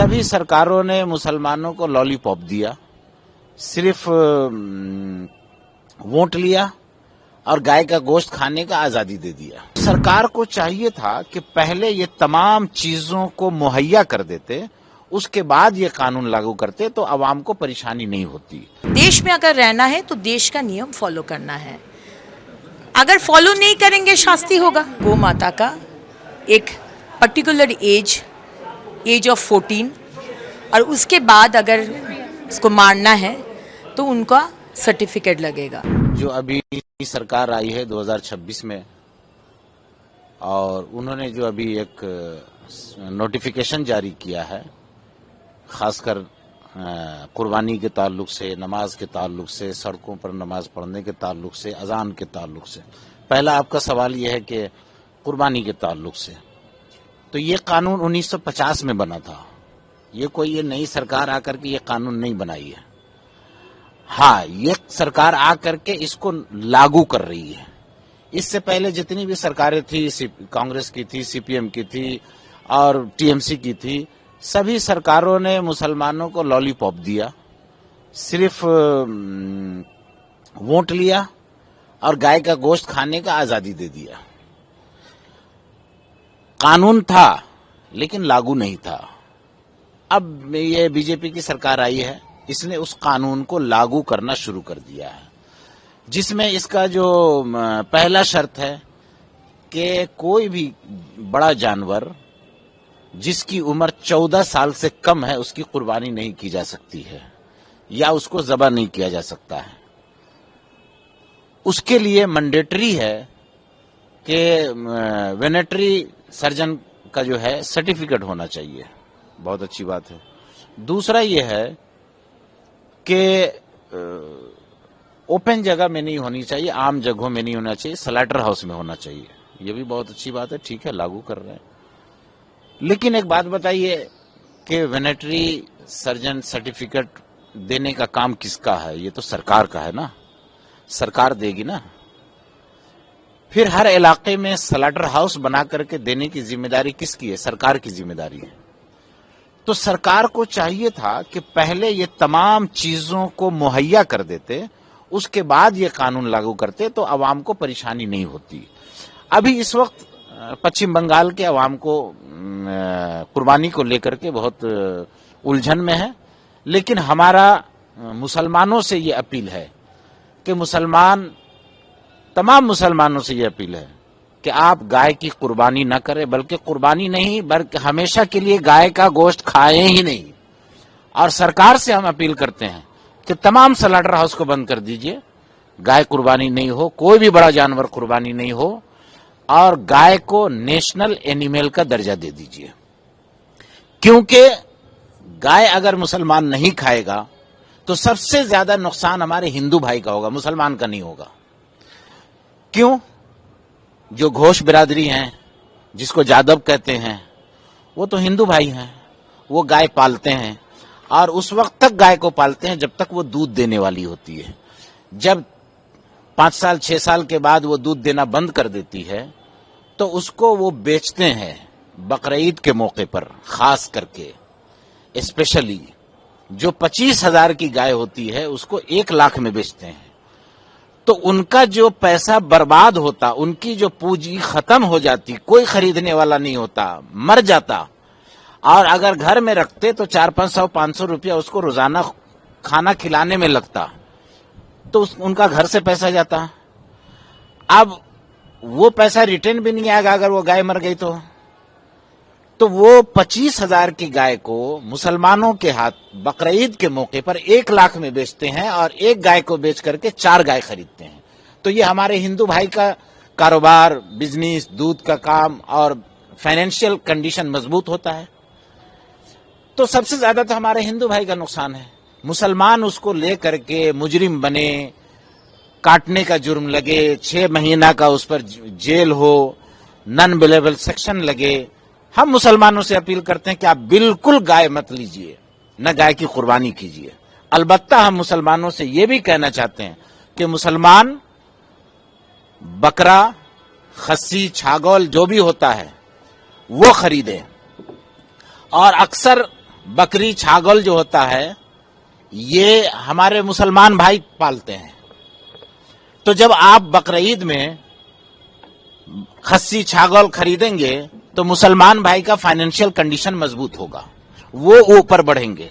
सभी सरकारों ने मुसलमानों को लॉलीपॉप दिया, सिर्फ वोट लिया और गाय का गोश्त खाने का आजादी दे दिया। सरकार को चाहिए था कि पहले ये तमाम चीजों को मुहैया कर देते, उसके बाद ये कानून लागू करते तो आवाम को परेशानी नहीं होती। देश में अगर रहना है तो देश का नियम फॉलो करना है, अगर फॉलो नहीं करेंगे शास्ति होगा। गौ माता का एक पर्टिकुलर एज ऑफ 14 और उसके बाद अगर उसको मारना है तो उनका सर्टिफिकेट लगेगा। जो अभी सरकार आई है 2026 में, और उन्होंने जो अभी एक नोटिफिकेशन जारी किया है, खासकर कुर्बानी के ताल्लुक से, नमाज के ताल्लुक से, सड़कों पर नमाज पढ़ने के ताल्लुक से, अजान के ताल्लुक से। पहला आपका सवाल यह है कि कुर्बानी के ताल्लुक से, तो ये कानून 1950 में बना था। ये कोई ये नई सरकार आकर के ये कानून नहीं बनाई है। हाँ, ये सरकार आकर के इसको लागू कर रही है। इससे पहले जितनी भी सरकारें थी, कांग्रेस की थी, सीपीएम की थी और टीएमसी की थी, सभी सरकारों ने मुसलमानों को लॉलीपॉप दिया, सिर्फ वोट लिया और गाय का गोश्त खाने का आजादी दे दिया। कानून था लेकिन लागू नहीं था। अब ये बीजेपी की सरकार आई है, इसने उस कानून को लागू करना शुरू कर दिया है, जिसमें इसका जो पहला शर्त है कि कोई भी बड़ा जानवर जिसकी उम्र 14 साल से कम है उसकी कुर्बानी नहीं की जा सकती है या उसको ज़बह नहीं किया जा सकता है। उसके लिए मैंडेटरी है कि वेटरनरी सर्जन का जो है सर्टिफिकेट होना चाहिए। बहुत अच्छी बात है। दूसरा ये है कि ओपन जगह में नहीं होनी चाहिए, आम जगहों में नहीं होना चाहिए, स्लॉटर हाउस में होना चाहिए। ये भी बहुत अच्छी बात है, ठीक है, लागू कर रहे हैं। लेकिन एक बात बताइए कि वेटरनरी सर्जन सर्टिफिकेट देने का काम किसका है? ये तो सरकार का है ना, सरकार देगी ना। फिर हर इलाके में स्लॉटर हाउस बना करके देने की जिम्मेदारी किसकी है? सरकार की जिम्मेदारी है। तो सरकार को चाहिए था कि पहले ये तमाम चीजों को मुहैया कर देते, उसके बाद ये कानून लागू करते तो आवाम को परेशानी नहीं होती। अभी इस वक्त पश्चिम बंगाल के आवाम को कुर्बानी को लेकर के बहुत उलझन में है, लेकिन हमारा मुसलमानों से ये अपील है कि तमाम मुसलमानों से ये अपील है कि आप गाय की कुर्बानी न करें, बल्कि कुर्बानी नहीं बल्कि हमेशा के लिए गाय का गोश्त खाएं ही नहीं। और सरकार से हम अपील करते हैं कि तमाम स्लॉटर हाउस को बंद कर दीजिए, गाय कुर्बानी नहीं हो, कोई भी बड़ा जानवर कुर्बानी नहीं हो, और गाय को नेशनल एनिमल का दर्जा दे दीजिए। क्योंकि गाय अगर मुसलमान नहीं खाएगा तो सबसे ज्यादा नुकसान हमारे हिंदू भाई का होगा, मुसलमान का नहीं होगा। क्यों? जो घोष बिरादरी हैं, जिसको जादव कहते हैं, वो तो हिंदू भाई हैं। वो गाय पालते हैं और उस वक्त तक गाय को पालते हैं जब तक वो दूध देने वाली होती है। जब 5 साल 6 साल के बाद वो दूध देना बंद कर देती है तो उसको वो बेचते हैं बकरीद के मौके पर, खास करके स्पेशली जो 25,000 की गाय होती है उसको 1 लाख में बेचते हैं। तो उनका जो पैसा बर्बाद होता, उनकी जो पूंजी खत्म हो जाती, कोई खरीदने वाला नहीं होता, मर जाता। और अगर घर में रखते तो 400-500 रुपया उसको रोजाना खाना खिलाने में लगता, तो उनका घर से पैसा जाता। अब वो पैसा रिटर्न भी नहीं आएगा अगर वो गाय मर गई तो वो 25,000 की गाय को मुसलमानों के हाथ बकरीद के मौके पर 1 लाख में बेचते हैं और एक गाय को बेच करके 4 गाय खरीदते हैं। तो ये हमारे हिंदू भाई का कारोबार, बिजनेस, दूध का काम और फाइनेंशियल कंडीशन मजबूत होता है। तो सबसे ज्यादा तो हमारे हिंदू भाई का नुकसान है। मुसलमान उसको लेकर के मुजरिम बने, काटने का जुर्म लगे, 6 महीना का उस पर जेल हो, नॉन बिलेबल सेक्शन लगे। हम मुसलमानों से अपील करते हैं कि आप बिल्कुल गाय मत लीजिए, न गाय की कुर्बानी कीजिए। अलबत्ता हम मुसलमानों से ये भी कहना चाहते हैं कि मुसलमान बकरा, खस्सी, छागल जो भी होता है वो खरीदें। और अक्सर बकरी छागल जो होता है ये हमारे मुसलमान भाई पालते हैं। तो जब आप बकरीद में खस्सी छागल खरीदेंगे तो मुसलमान भाई का फाइनेंशियल कंडीशन मजबूत होगा, वो ऊपर बढ़ेंगे।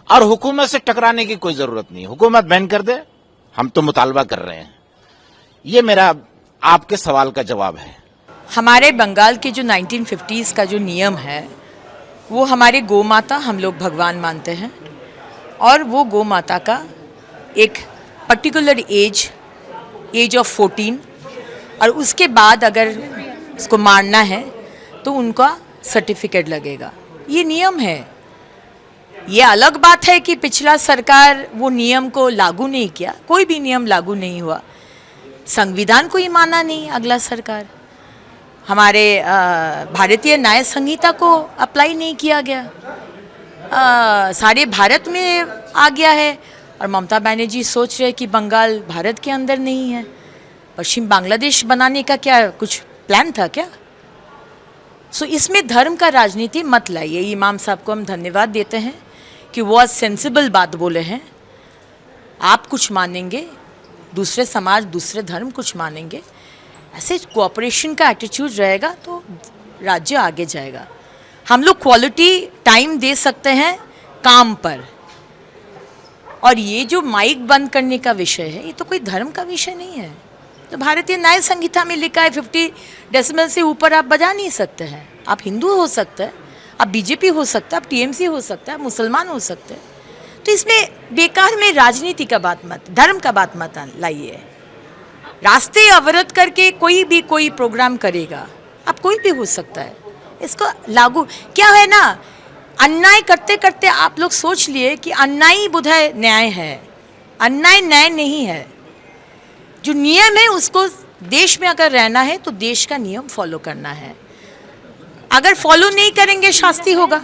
और हुकूमत से टकराने की कोई जरूरत नहीं, हुकूमत बैन कर दे, हम तो मुतालबा कर रहे हैं। ये मेरा आपके सवाल का जवाब है। हमारे बंगाल के जो 1950s का जो नियम है वो हमारे गौ माता हम लोग भगवान मानते हैं, और वो गौ माता का एक पर्टिकुलर एज ऑफ 14, और उसके बाद अगर उसको मारना है तो उनका सर्टिफिकेट लगेगा। ये नियम है। ये अलग बात है कि पिछला सरकार वो नियम को लागू नहीं किया, कोई भी नियम लागू नहीं हुआ, संविधान को ही माना नहीं अगला सरकार, हमारे भारतीय न्याय संहिता को अप्लाई नहीं किया गया, सारे भारत में आ गया है। और ममता बनर्जी सोच रहे कि बंगाल भारत के अंदर नहीं है, पश्चिम बांग्लादेश बनाने का क्या कुछ प्लान था क्या? सो इसमें धर्म का राजनीति मत लाइए। इमाम साहब को हम धन्यवाद देते हैं कि वो आज सेंसिबल बात बोले हैं। आप कुछ मानेंगे, दूसरे समाज दूसरे धर्म कुछ मानेंगे, ऐसे कोऑपरेशन का एटीट्यूड रहेगा तो राज्य आगे जाएगा। हम लोग क्वालिटी टाइम दे सकते हैं काम पर, और ये जो माइक बंद करने का विषय है ये तो कोई धर्म का विषय नहीं है। तो भारतीय न्याय संहिता में लिखा है 50 डेसिमल से ऊपर आप बजा नहीं सकते हैं। आप हिंदू हो सकते हैं, आप बीजेपी हो सकता है, आप टीएमसी हो सकता है, आप मुसलमान हो सकते हैं। तो इसमें बेकार में राजनीति का बात मत, धर्म का बात मत लाइए। रास्ते अवरुद्ध करके कोई भी कोई प्रोग्राम करेगा, अब कोई भी हो सकता है, इसको लागू क्या है ना, अन्याय करते करते आप लोग सोच लिए कि अन्याय बुधाय न्याय है। अन्याय न्याय नहीं है। जो नियम है उसको, देश में अगर रहना है तो देश का नियम फॉलो करना है। अगर फॉलो नहीं करेंगे शास्ति होगा।